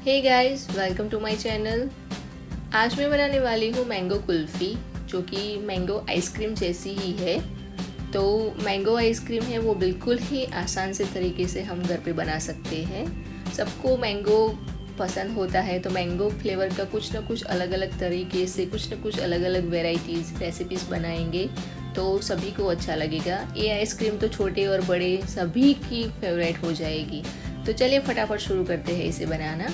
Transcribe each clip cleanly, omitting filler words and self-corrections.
Hey guys, welcome to my channel. आज मैं बनाने वाली हूँ मैंगो कुल्फ़ी, जो कि मैंगो आइसक्रीम जैसी ही है। तो मैंगो आइसक्रीम है वो बिल्कुल ही आसान से तरीके से हम घर पे बना सकते हैं। सबको मैंगो पसंद होता है, तो मैंगो फ्लेवर का कुछ ना कुछ अलग अलग तरीके से कुछ ना कुछ अलग अलग वेराइटीज़ रेसिपीज़ बनाएंगे तो सभी को अच्छा लगेगा। ये आइसक्रीम तो छोटे और बड़े सभी की फेवरेट हो जाएगी। तो चलिए फटाफट शुरू करते हैं इसे बनाना।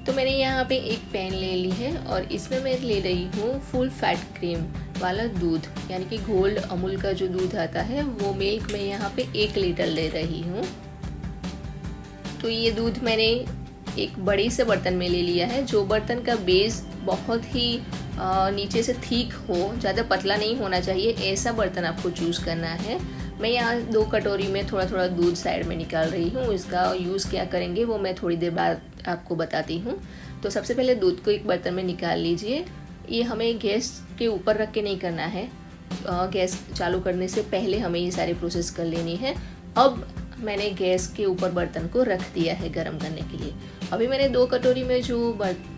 तो मैंने यहाँ पे एक पैन ले ली है और इसमें मैं ले रही हूँ फुल फैट क्रीम वाला दूध, यानी कि गोल्ड अमूल का जो दूध आता है वो मिल्क मैं यहाँ पे 1 लीटर ले रही हूँ। तो ये दूध मैंने एक बड़े से बर्तन में ले लिया है। जो बर्तन का बेस बहुत ही नीचे से ठीक हो, ज़्यादा पतला नहीं होना चाहिए, ऐसा बर्तन आपको चूज़ करना है। मैं यहाँ 2 कटोरी में थोड़ा थोड़ा दूध साइड में निकाल रही हूँ। इसका यूज़ क्या करेंगे वो मैं थोड़ी देर बाद आपको बताती हूँ। तो सबसे पहले दूध को एक बर्तन में निकाल लीजिए। ये हमें गैस के ऊपर रख के नहीं करना है, गैस चालू करने से पहले हमें ये सारी प्रोसेस कर लेनी है। अब मैंने गैस के ऊपर बर्तन को रख दिया है गर्म करने के लिए। अभी मैंने 2 कटोरी में जो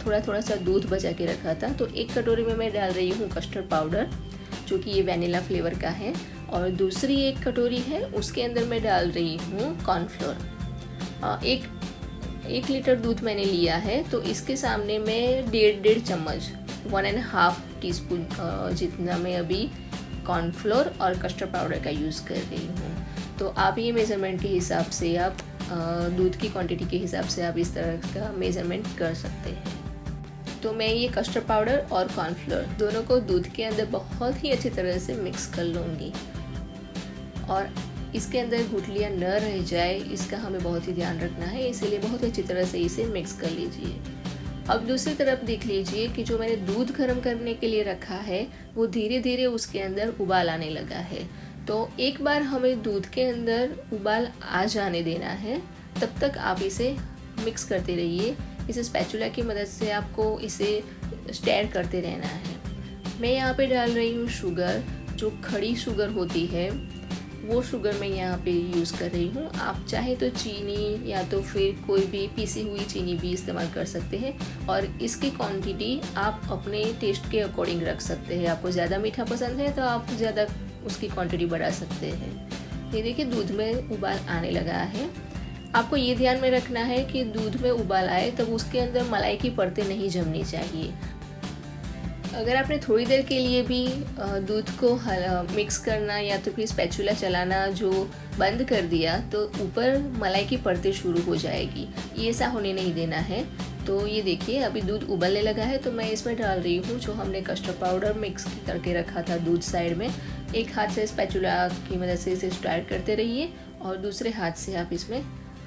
थोड़ा थोड़ा सा दूध बचा के रखा था, तो 1 कटोरी में मैं डाल रही हूँ कस्टर्ड पाउडर, जो कि ये वैनिला फ्लेवर का है, और दूसरी 1 कटोरी है उसके अंदर मैं डाल रही हूँ कॉर्नफ्लोर। एक लीटर दूध मैंने लिया है, तो इसके सामने मैं 1.5 चम्मच 1.5 टीस्पून जितना मैं अभी कॉर्नफ्लोर और कस्टर्ड पाउडर का यूज़ कर रही हूँ। तो आप ये मेज़रमेंट के हिसाब से, आप दूध की क्वांटिटी के हिसाब से आप इस तरह का मेज़रमेंट कर सकते हैं। तो मैं ये कस्टर्ड पाउडर और कॉर्नफ्लोर दोनों को दूध के अंदर बहुत ही अच्छी तरह से मिक्स कर लूँगी, और इसके अंदर गुठलियाँ न रह जाए इसका हमें बहुत ही ध्यान रखना है, इसीलिए बहुत अच्छी तरह से इसे मिक्स कर लीजिए। अब दूसरी तरफ देख लीजिए कि जो मैंने दूध गर्म करने के लिए रखा है वो धीरे धीरे उसके अंदर उबाल आने लगा है। तो एक बार हमें दूध के अंदर उबाल आ जाने देना है, तब तक आप इसे मिक्स करते रहिए। इसे स्पैचुला की मदद से आपको इसे स्टेर करते रहना है। मैं यहाँ पे डाल रही हूँ शुगर, जो खड़ी शुगर होती है वो शुगर मैं यहाँ पे यूज़ कर रही हूँ। आप चाहे तो चीनी या तो फिर कोई भी पीसी हुई चीनी भी इस्तेमाल कर सकते हैं, और इसकी क्वांटिटी आप अपने टेस्ट के अकॉर्डिंग रख सकते हैं। आपको ज़्यादा मीठा पसंद है तो आप ज़्यादा उसकी क्वांटिटी बढ़ा सकते हैं। ये देखिए दूध में उबाल आने लगा है। आपको ये ध्यान में रखना है कि दूध में उबाल आए तब उसके अंदर मलाई की परतें नहीं जमनी चाहिए। अगर आपने थोड़ी देर के लिए भी दूध को मिक्स करना या तो फिर स्पैचुला चलाना जो बंद कर दिया, तो ऊपर मलाई की परतें शुरू हो जाएगी। ये ऐसा होने नहीं देना है। तो ये देखिए अभी दूध उबलने लगा है, तो मैं इसमें डाल रही हूँ जो हमने कस्टर्ड पाउडर मिक्स करके रखा था दूध साइड में। एक हाथ से स्पैचुला की मदद से इसे स्टार करते रहिए, और दूसरे हाथ से आप इसमें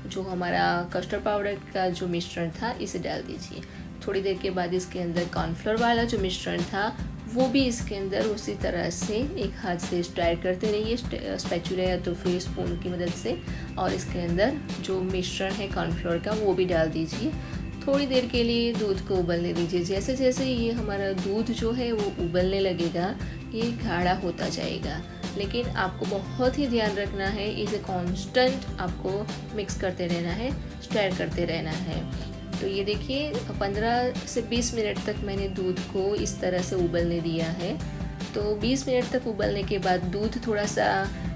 जो हमारा कस्टर्ड पाउडर का जो मिश्रण था इसे डाल दीजिए। थोड़ी देर के बाद इसके अंदर कॉर्नफ्लोर वाला जो मिश्रण था वो भी इसके अंदर उसी तरह से एक हाथ से स्टार करते रहिए स्पैचुला या तो फिर स्पून की मदद से, और इसके अंदर जो मिश्रण है कॉर्नफ्लोर का वो भी डाल दीजिए। थोड़ी देर के लिए दूध को उबलने दीजिए। जैसे जैसे ये हमारा दूध जो है वो उबलने लगेगा, ये गाढ़ा होता जाएगा, लेकिन आपको बहुत ही ध्यान रखना है, इसे कांस्टेंट आपको मिक्स करते रहना है, स्टर करते रहना है। तो ये देखिए 15 से 20 मिनट तक मैंने दूध को इस तरह से उबलने दिया है। तो 20 मिनट तक उबलने के बाद दूध थोड़ा सा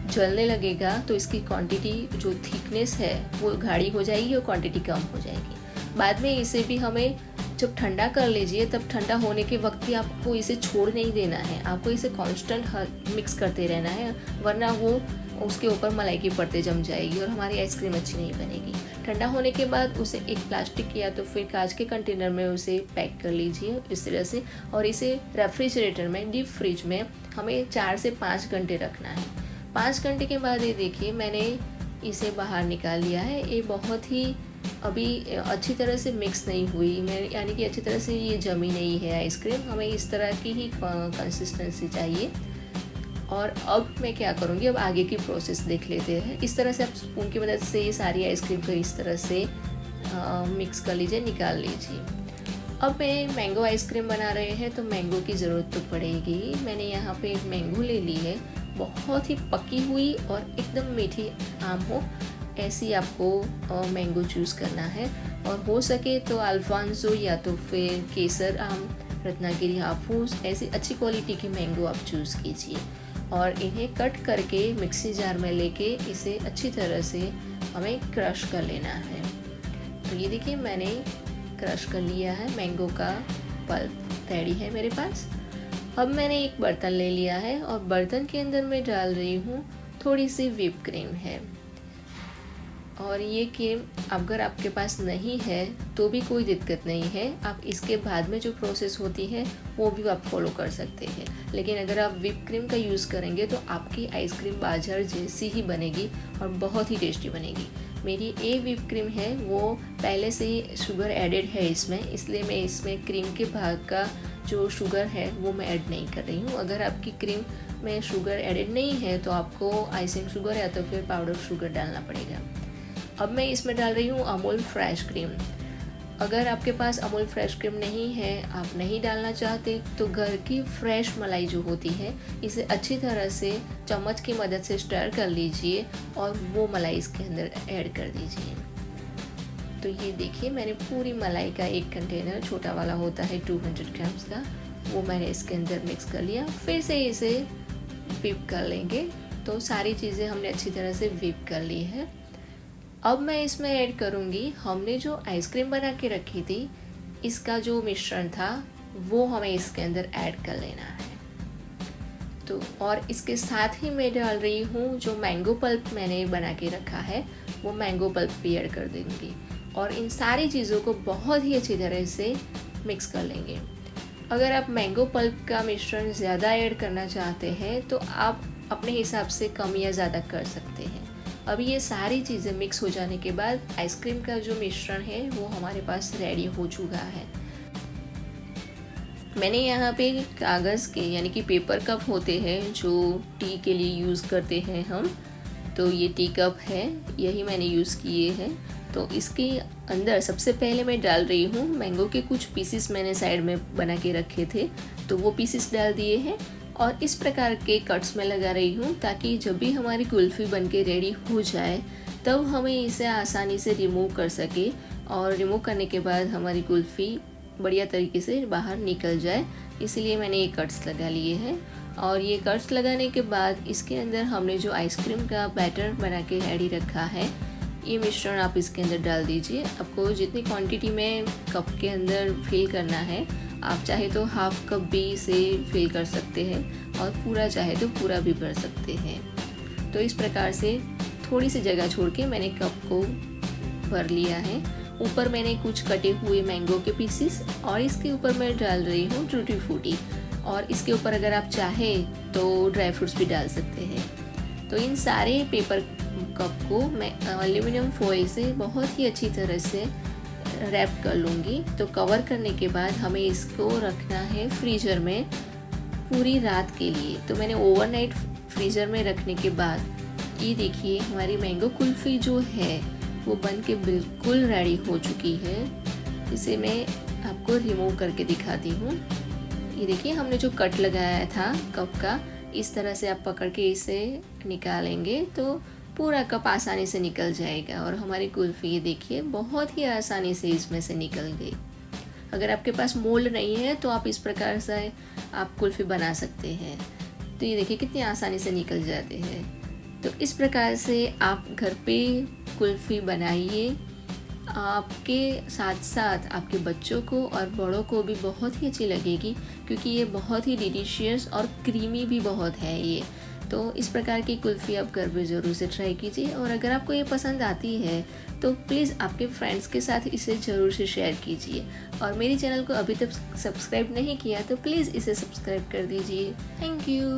जलने लगेगा, तो इसकी क्वांटिटी जो थिकनेस है वो गाढ़ी हो जाएगी और क्वांटिटी कम हो जाएगी। बाद में इसे भी हमें जब ठंडा कर लीजिए, तब ठंडा होने के वक्त भी आपको इसे छोड़ नहीं देना है। आपको इसे कांस्टेंट मिक्स करते रहना है, वरना वो उसके ऊपर मलाई की परतें जम जाएगी और हमारी आइसक्रीम अच्छी नहीं बनेगी। ठंडा होने के बाद उसे एक प्लास्टिक या तो फिर कांच के कंटेनर में उसे पैक कर लीजिए इस तरह से, और इसे रेफ्रिजरेटर में, डीप फ्रिज में हमें 4 से 5 घंटे रखना है। 5 घंटे के बाद ये देखिए मैंने इसे बाहर निकाल लिया है। ये बहुत ही अभी अच्छी तरह से मिक्स नहीं हुई, यानी कि अच्छी तरह से ये जमी नहीं है आइसक्रीम। हमें इस तरह की ही कंसिस्टेंसी चाहिए। और अब मैं क्या करूँगी, अब आगे की प्रोसेस देख लेते हैं। इस तरह से आप स्पून की मदद से ये सारी आइसक्रीम को इस तरह से मिक्स कर लीजिए, निकाल लीजिए। अब मैं मैंगो आइसक्रीम बना रहे हैं तो मैंगो की ज़रूरत तो पड़ेगी। मैंने यहाँ पे एक मैंगो ले ली है, बहुत ही पकी हुई और एकदम मीठी आम हो, ऐसी आपको मैंगो चूज़ करना है। और हो सके तो अल्फांसो या तो फिर केसर आम, रत्नागिरी हाफूस, ऐसी अच्छी क्वालिटी की मैंगो आप चूज़ कीजिए और इन्हें कट करके मिक्सी जार में लेके इसे अच्छी तरह से हमें क्रश कर लेना है। तो ये देखिए मैंने क्रश कर लिया है, मैंगो का पल्प रेडी है मेरे पास। अब मैंने एक बर्तन ले लिया है और बर्तन के अंदर मैं डाल रही हूँ थोड़ी सी व्हिप क्रीम है। और ये क्रीम अगर आपके पास नहीं है तो भी कोई दिक्कत नहीं है, आप इसके बाद में जो प्रोसेस होती है वो भी आप फॉलो कर सकते हैं। लेकिन अगर आप व्हिप क्रीम का यूज़ करेंगे तो आपकी आइसक्रीम बाजार जैसी ही बनेगी और बहुत ही टेस्टी बनेगी। मेरी ये व्हिप क्रीम है वो पहले से ही शुगर एडेड है इसमें, इसलिए मैं इसमें क्रीम के भाग का जो शुगर है वो मैं ऐड नहीं कर रही हूँ। अगर आपकी क्रीम में शुगर एडेड नहीं है तो आपको आइसिंग शुगर या तो फिर पाउडर शुगर डालना पड़ेगा। अब मैं इसमें डाल रही हूँ अमूल फ्रेश क्रीम। अगर आपके पास अमूल फ्रेश क्रीम नहीं है, आप नहीं डालना चाहते, तो घर की फ्रेश मलाई जो होती है इसे अच्छी तरह से चम्मच की मदद से स्टर कर लीजिए और वो मलाई इसके अंदर ऐड कर दीजिए। तो ये देखिए मैंने पूरी मलाई का एक कंटेनर, छोटा वाला होता है 200 ग्राम्स का, वो मैंने इसके अंदर मिक्स कर लिया। फिर से इसे व्हिप कर लेंगे। तो सारी चीज़ें हमने अच्छी तरह से व्हिप कर ली है। अब मैं इसमें ऐड करूँगी, हमने जो आइसक्रीम बना के रखी थी इसका जो मिश्रण था वो हमें इसके अंदर ऐड कर लेना है। तो और इसके साथ ही मैं डाल रही हूँ जो मैंगो पल्प मैंने बना के रखा है वो मैंगो पल्प भी ऐड कर दूँगी और इन सारी चीज़ों को बहुत ही अच्छी तरह से मिक्स कर लेंगे। अगर आप मैंगो पल्प का मिश्रण ज़्यादा ऐड करना चाहते हैं तो आप अपने हिसाब से कम या ज़्यादा कर सकते हैं। अब ये सारी चीज़ें मिक्स हो जाने के बाद आइसक्रीम का जो मिश्रण है वो हमारे पास रेडी हो चुका है। मैंने यहाँ पे कागज़ के यानी कि पेपर कप होते हैं जो टी के लिए यूज़ करते हैं हम, तो ये टी कप है, यही मैंने यूज़ किए हैं। तो इसके अंदर सबसे पहले मैं डाल रही हूँ मैंगो के कुछ पीसेस मैंने साइड में बना के रखे थे, तो वो पीसेस डाल दिए हैं और इस प्रकार के कट्स में लगा रही हूँ ताकि जब भी हमारी कुल्फ़ी बनके रेडी हो जाए तब हमें इसे आसानी से रिमूव कर सके और रिमूव करने के बाद हमारी कुल्फ़ी बढ़िया तरीके से बाहर निकल जाए, इसलिए मैंने ये कट्स लगा लिए हैं। और ये कट्स लगाने के बाद इसके अंदर हमने जो आइसक्रीम का बैटर बना के रेडी रखा है ये मिश्रण आप इसके अंदर डाल दीजिए। आपको जितनी क्वांटिटी में कप के अंदर फिल करना है, आप चाहे तो हाफ कप भी इसे फिल कर सकते हैं और पूरा चाहे तो पूरा भी भर सकते हैं। तो इस प्रकार से थोड़ी सी जगह छोड़ के मैंने कप को भर लिया है। ऊपर मैंने कुछ कटे हुए मैंगो के पीसेस और इसके ऊपर मैं डाल रही हूँ टूटी फ्रूटी और इसके ऊपर अगर आप चाहें तो ड्राई फ्रूट्स भी डाल सकते हैं। तो इन सारे पेपर कप को मैं एल्युमिनियम फॉइल से बहुत ही अच्छी तरह से रैप कर लूँगी। तो कवर करने के बाद हमें इसको रखना है फ्रीज़र में पूरी रात के लिए। तो मैंने ओवरनाइट फ्रीज़र में रखने के बाद ये देखिए हमारी मैंगो कुल्फ़ी जो है वो बन के बिल्कुल रेडी हो चुकी है। इसे मैं आपको रिमूव करके दिखाती हूँ। ये देखिए हमने जो कट लगाया था कप का, इस तरह से आप पकड़ के इसे निकालेंगे तो पूरा कप आसानी से निकल जाएगा और हमारी कुल्फ़ी ये देखिए बहुत ही आसानी से इसमें से निकल गई। अगर आपके पास मोल्ड नहीं है तो आप इस प्रकार से आप कुल्फ़ी बना सकते हैं। तो ये देखिए कितनी आसानी से निकल जाते हैं। तो इस प्रकार से आप घर पे कुल्फ़ी बनाइए, आपके साथ साथ आपके बच्चों को और बड़ों को भी बहुत ही अच्छी लगेगी क्योंकि ये बहुत ही डिलीशियस और क्रीमी भी बहुत है ये। तो इस प्रकार की कुल्फ़ी आप घर पे ज़रूर से ट्राई कीजिए और अगर आपको ये पसंद आती है तो प्लीज़ आपके फ्रेंड्स के साथ इसे ज़रूर से शेयर कीजिए। और मेरे चैनल को अभी तक सब्सक्राइब नहीं किया तो प्लीज़ इसे सब्सक्राइब कर दीजिए। Thank you.